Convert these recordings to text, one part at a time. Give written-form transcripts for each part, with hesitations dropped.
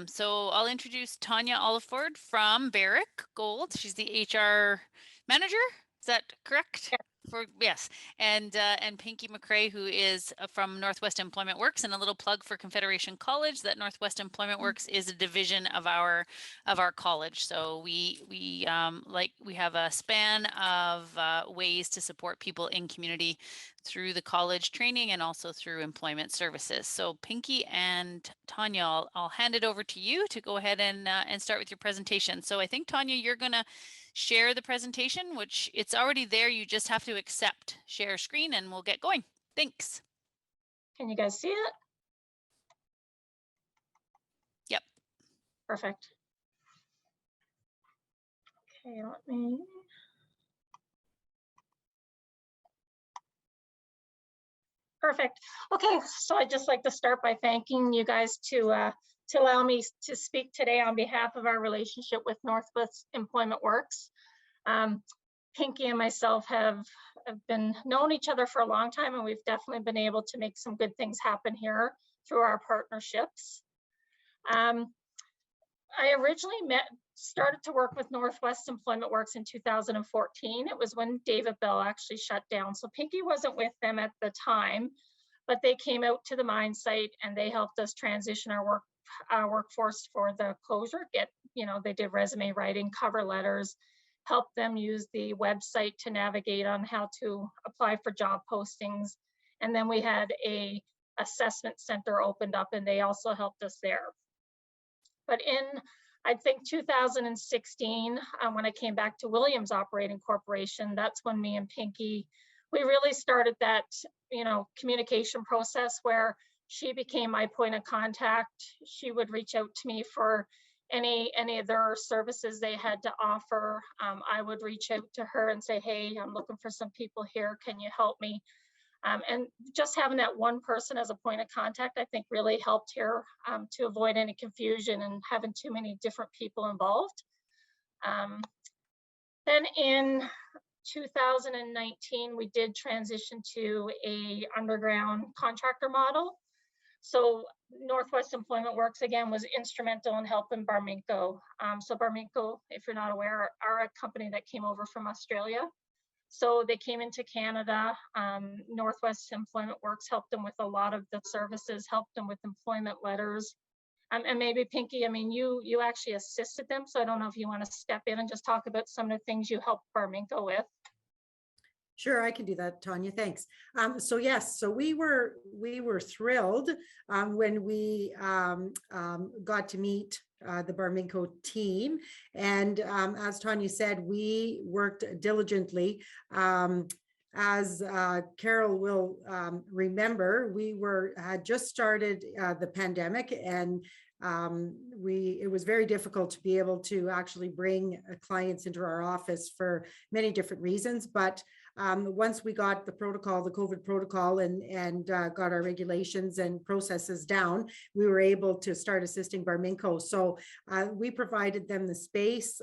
So I'll introduce Tonia Oldford from Barrick Gold. She's the HR manager. Is that correct? Yes, and Pinky McCrae, who is from Northwest Employment Works, and a little plug for Confederation College. That Northwest Employment Works is a division of our college. So we have a span of ways to support people in community through the college training and also through employment services. So Pinky and Tonia, I'll hand it over to you to go ahead and start with your presentation. So I think Tonia, you're gonna share the presentation, which it's already there. You just have to accept share screen and we'll get going. Thanks. Can you guys see it? Yep. Perfect. Okay, let me. Perfect. Okay, so I'd just like to start by thanking you guys to allow me to speak today on behalf of our relationship with Northwest Employment Works. Pinky and myself have been known each other for a long time, and we've definitely been able to make some good things happen here through our partnerships. I originally started to work with Northwest Employment Works in 2014. It was when David Bell actually shut down. So Pinky wasn't with them at the time, but they came out to the mine site and they helped us transition our workforce for the closure. They did resume writing, cover letters, helped them use the website to navigate on how to apply for job postings. And then we had a assessment center opened up and they also helped us there. But in, I think, 2016, when I came back to Williams Operating Corporation, that's when me and Pinky, we really started that, communication process where she became my point of contact. She would reach out to me for any of their services they had to offer. I would reach out to her and say, hey, I'm looking for some people here. Can you help me? And just having that one person as a point of contact, I think really helped here to avoid any confusion and having too many different people involved. Then in 2019, we did transition to a underground contractor model. So Northwest Employment Works, again, was instrumental in helping Barminco. So Barminco, if you're not aware, are a company that came over from Australia. So they came into Canada. Northwest Employment Works helped them with a lot of the services, helped them with employment letters. And maybe Pinky, you actually assisted them. So I don't know if you want to step in and just talk about some of the things you helped Barminco with. Sure, I can do that, Tonia. Thanks. So yes, so we were thrilled when we got to meet the Barminco team, and as Tonia said, we worked diligently. As Carol will remember, we had just started the pandemic, and it was very difficult to be able to actually bring clients into our office for many different reasons, but once we got the protocol, the COVID protocol, and got our regulations and processes down, we were able to start assisting Barminco. So we provided them the space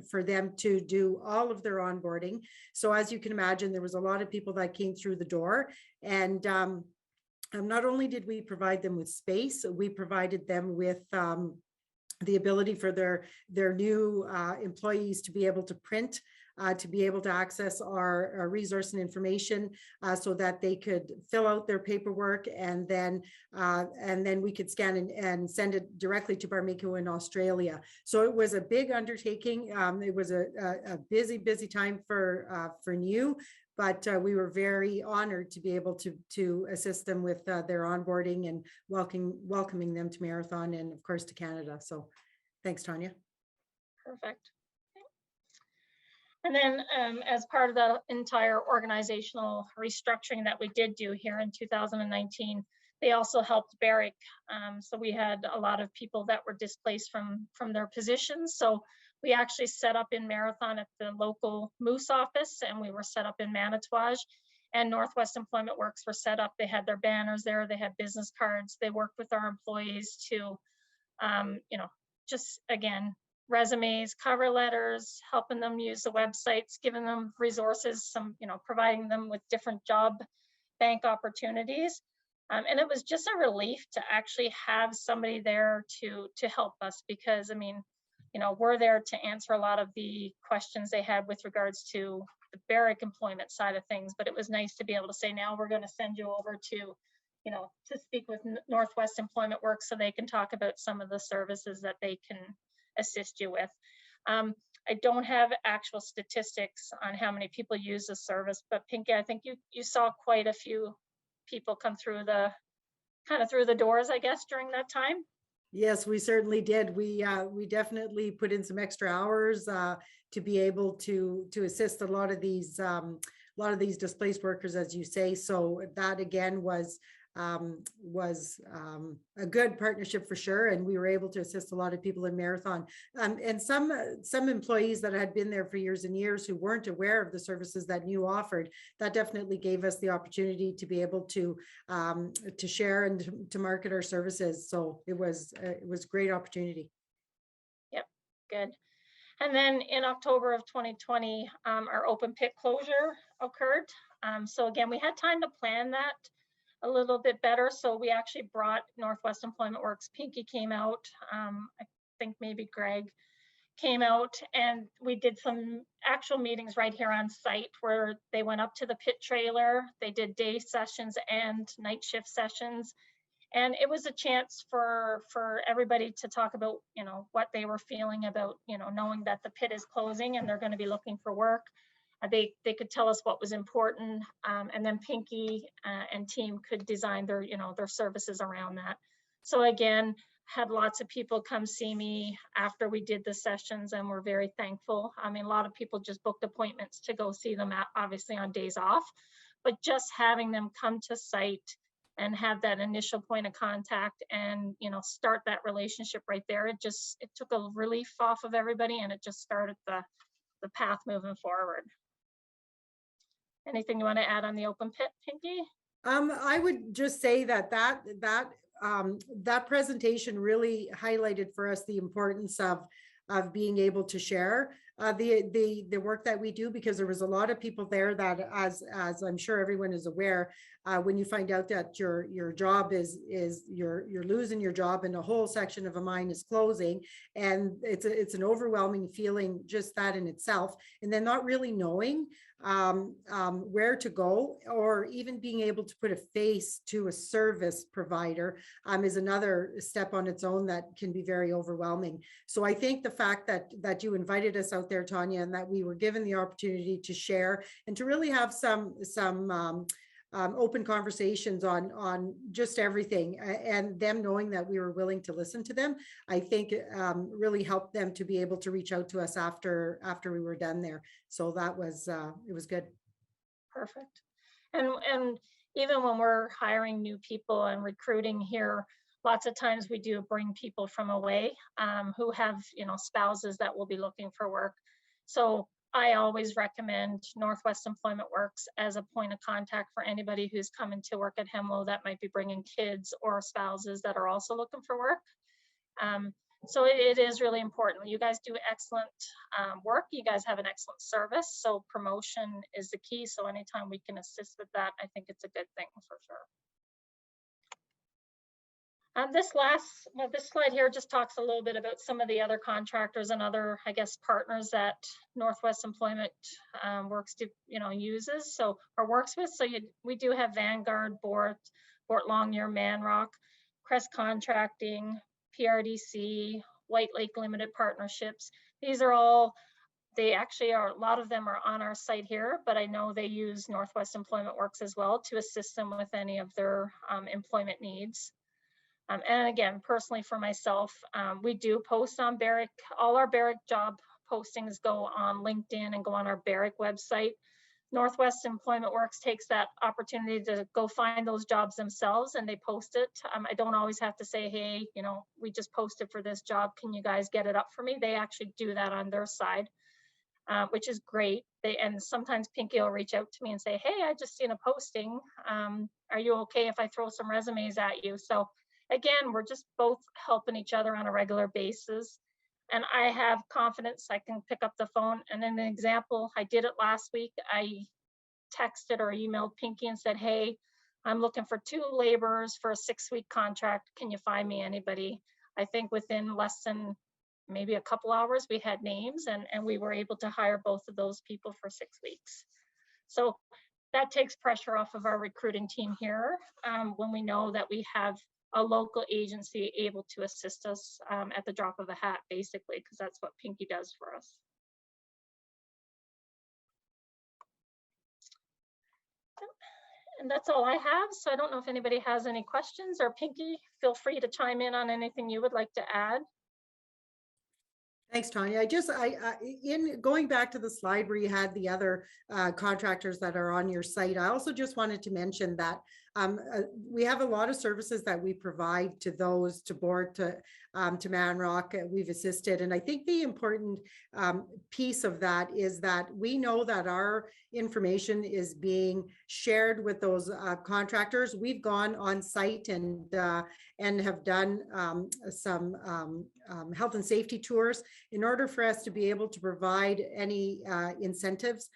for them to do all of their onboarding. So as you can imagine, there was a lot of people that came through the door, and not only did we provide them with space, we provided them with the ability for their new employees to be able to print, to be able to access our resource and information, so that they could fill out their paperwork, and then we could scan and send it directly to Barminco in Australia. So it was a big undertaking. It was a busy time for new. But we were very honored to be able to assist them with their onboarding and welcoming them to Marathon and, of course, to Canada. So thanks, Tonia. Perfect. And then as part of the entire organizational restructuring that we did do here in 2019, they also helped Barrick. So we had a lot of people that were displaced from their positions. So we actually set up in Marathon at the local Moose office, and we were set up in Manitouwadge, and Northwest Employment Works were set up. They had their banners there, they had business cards. They worked with our employees to, just again, resumes, cover letters, helping them use the websites, giving them resources, providing them with different job bank opportunities. And it was just a relief to actually have somebody there to help us, because I mean, you know, we're there to answer a lot of the questions they had with regards to the Barrick employment side of things. But it was nice to be able to say, now we're going to send you over to, you know, to speak with Northwest Employment Works so they can talk about some of the services that they can assist you with. I don't have actual statistics on how many people use the service, but Pinky, I think you saw quite a few people come through the through the doors, I guess, during that time. Yes, we certainly did. We definitely put in some extra hours to be able to assist a lot of these displaced workers, as you say. So that again was a good partnership for sure, and we were able to assist a lot of people in Marathon. And some employees that had been there for years and years who weren't aware of the services that New offered, that definitely gave us the opportunity to be able to share and to market our services. So it was a great opportunity. Yep, good. And then in October of 2020, our open pit closure occurred. So again, we had time to plan that a little bit better. So we actually brought Northwest Employment Works. Pinky came out. I think maybe Greg came out, and we did some actual meetings right here on site where they went up to the pit trailer. They did day sessions and night shift sessions. And it was a chance for everybody to talk about, you know, what they were feeling about, you know, knowing that the pit is closing and they're going to be looking for work. They could tell us what was important, and then Pinky and team could design their, you know, their services around that. So again, had lots of people come see me after we did the sessions, and we're very thankful. I mean, a lot of people just booked appointments to go see them, obviously on days off, but just having them come to site and have that initial point of contact and, you know, start that relationship right there. It took a relief off of everybody, and it just started the path moving forward. Anything you want to add on the open pit, Pinky? I would just say that presentation really highlighted for us the importance of being able to share the work that we do, because there was a lot of people there that, as I'm sure everyone is aware, when you find out that your job is you're losing your job and a whole section of a mine is closing, and it's an overwhelming feeling, just that in itself, and then not really knowing where to go, or even being able to put a face to a service provider is another step on its own that can be very overwhelming. So I think the fact that you invited us out there, Tonia, and that we were given the opportunity to share and to really have some open conversations on just everything, and them knowing that we were willing to listen to them, I think really helped them to be able to reach out to us after we were done there. So that was it was good. Perfect. And even when we're hiring new people and recruiting here, lots of times we do bring people from away who have, you know, spouses that will be looking for work. So I always recommend Northwest Employment Works as a point of contact for anybody who's coming to work at Hemlo that might be bringing kids or spouses that are also looking for work. So it is really important. You guys do excellent work. You guys have an excellent service. So promotion is the key. So anytime we can assist with that, I think it's a good thing for sure. This slide here just talks a little bit about some of the other contractors and other, I guess, partners that Northwest Employment Works uses, so or works with. So we do have Vanguard, Bort Longyear, Manrock, Crest Contracting, PRDC, White Lake Limited Partnerships. These are all, they actually are, a lot of them are on our site here, but I know they use Northwest Employment Works as well to assist them with any of their employment needs. And again, personally for myself, we do post on Barrick. All our Barrick job postings go on LinkedIn and go on our Barrick website. Northwest Employment Works takes that opportunity to go find those jobs themselves, and they post it. I don't always have to say, hey, you know, we just posted for this job. Can you guys get it up for me? They actually do that on their side, which is great. And sometimes Pinky will reach out to me and say, hey, I just seen a posting. Are you okay if I throw some resumes at you? So again, we're just both helping each other on a regular basis. And I have confidence I can pick up the phone. And an example, I did it last week. I texted or emailed Pinky and said, hey, I'm looking for 2 laborers for a 6-week contract. Can you find me anybody? I think within less than maybe a couple hours, we had names, and we were able to hire both of those people for 6 weeks. So that takes pressure off of our recruiting team here, when we know that we have a local agency able to assist us at the drop of a hat, basically, because that's what Pinky does for us. And that's all I have. So I don't know if anybody has any questions, or Pinky, feel free to chime in on anything you would like to add. Thanks, Tonia. In going back to the slide where you had the other contractors that are on your site, I also just wanted to mention that we have a lot of services that we provide to those, to board, to Manrock. We've assisted, and I think the important piece of that is that we know that our information is being shared with those contractors. We've gone on site and have done some health and safety tours in order for us to be able to provide any incentives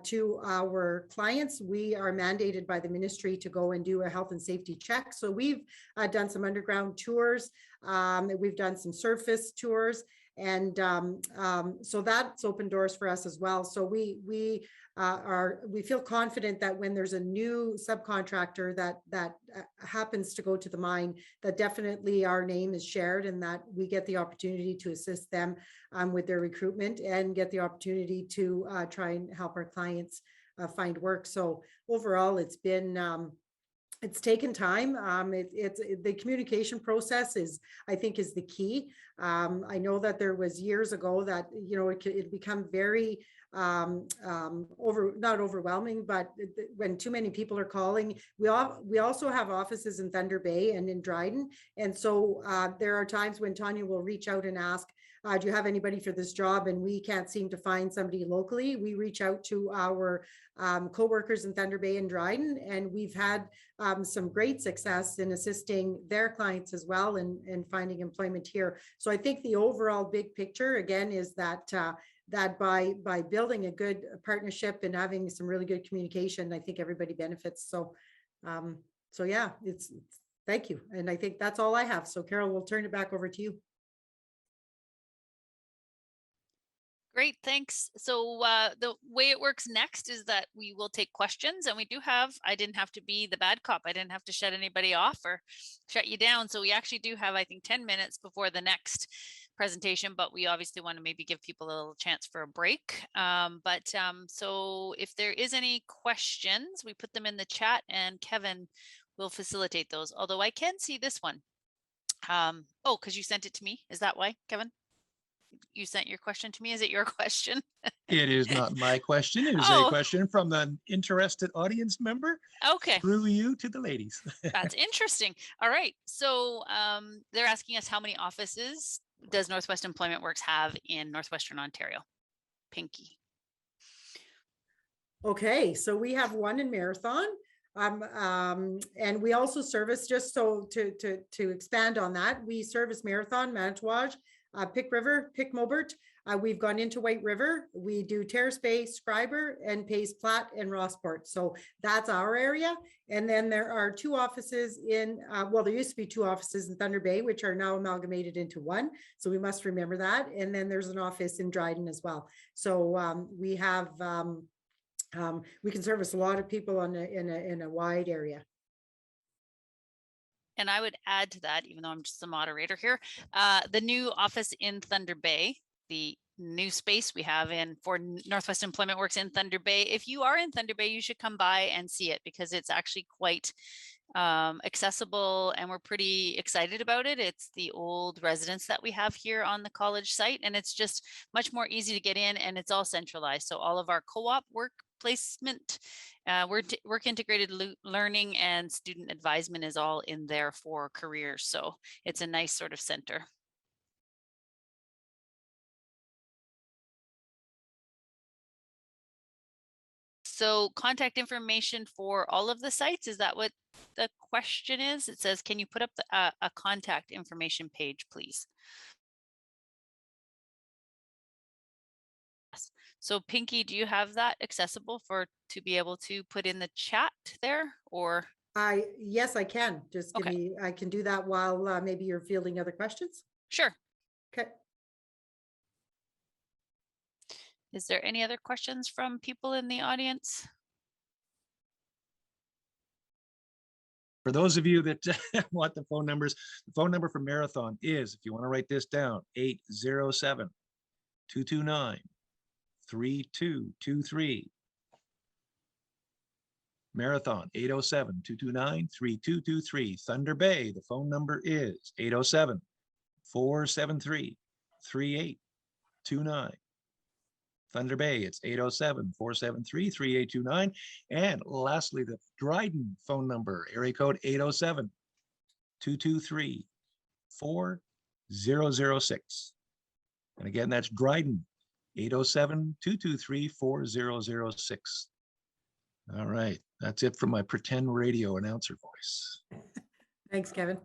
to our clients. We are mandated by the ministry to go and do a health and safety check. So we've done some underground tours. We've done some surface tours. And so that's opened doors for us as well. So we feel confident that when there's a new subcontractor that happens to go to the mine, that definitely our name is shared, and that we get the opportunity to assist them with their recruitment, and get the opportunity to try and help our clients find work. So overall, it's been it's taken time. It's the communication process I think is the key. I know that there was years ago that, it become very not overwhelming, but when too many people are calling. We also have offices in Thunder Bay and in Dryden. And so there are times when Tonia will reach out and ask, do you have anybody for this job? And we can't seem to find somebody locally. We reach out to our co-workers in Thunder Bay and Dryden, and we've had some great success in assisting their clients as well, and finding employment here. So I think the overall big picture, again, is that that by building a good partnership and having some really good communication, I think everybody benefits. So so yeah, it's thank you. And I think that's all I have. So Carol, we'll turn it back over to you. Great, thanks. So the way it works next is that we will take questions, and we do have, I didn't have to be the bad cop. I didn't have to shut anybody off or shut you down. So we actually do have, I think, 10 minutes before the next presentation, but we obviously want to maybe give people a little chance for a break. So if there is any questions, we put them in the chat, and Kevin will facilitate those. Although I can see this one. Oh, because you sent it to me. Is that why, Kevin? You sent your question to me. Is it your question? It is not my question. It is a question from an interested audience member. Okay. Through you to the ladies. That's interesting. All right. So they're asking us, how many offices does Northwest Employment Works have in Northwestern Ontario? Pinky. Okay, so we have one in Marathon. And we also service, just so to expand on that, we service Marathon, Manitouwadge, Pick River, Pick Mobert. We've gone into White River. We do Terrace Bay, Scriber, and Pays Platte and Rossport. So that's our area. And then there are 2 offices in, well, there used to be 2 offices in Thunder Bay, which are now amalgamated into 1. So we must remember that. And then there's an office in Dryden as well. So we have, we can service a lot of people in a wide area. And I would add to that, even though I'm just the moderator here, the new office in Thunder Bay, the new space we have for Northwest Employment Works in Thunder Bay. If you are in Thunder Bay, you should come by and see it, because it's actually quite accessible, and we're pretty excited about it. It's the old residence that we have here on the college site, and it's just much more easy to get in, and it's all centralized. So all of our co-op work placement, work integrated learning, and student advisement is all in there for careers. So it's a nice sort of center. So contact information for all of the sites, is that what the question is? It says, can you put up a contact information page, please? So Pinky, do you have that accessible to be able to put in the chat there, or? Yes, I can. Just give Okay. me, I can do that while maybe you're fielding other questions. Sure. Okay. Is there any other questions from people in the audience? For those of you that want the phone numbers, the phone number for Marathon is, if you want to write this down, 807-229-3223. Marathon, 807-229-3223. Thunder Bay, the phone number is 807-473-3829. Thunder Bay, it's 807-473-3829. And lastly, the Dryden phone number, area code 807-223-4006. And again, that's Dryden, 807-223-4006. All right, that's it for my pretend radio announcer voice. Thanks, Kevin.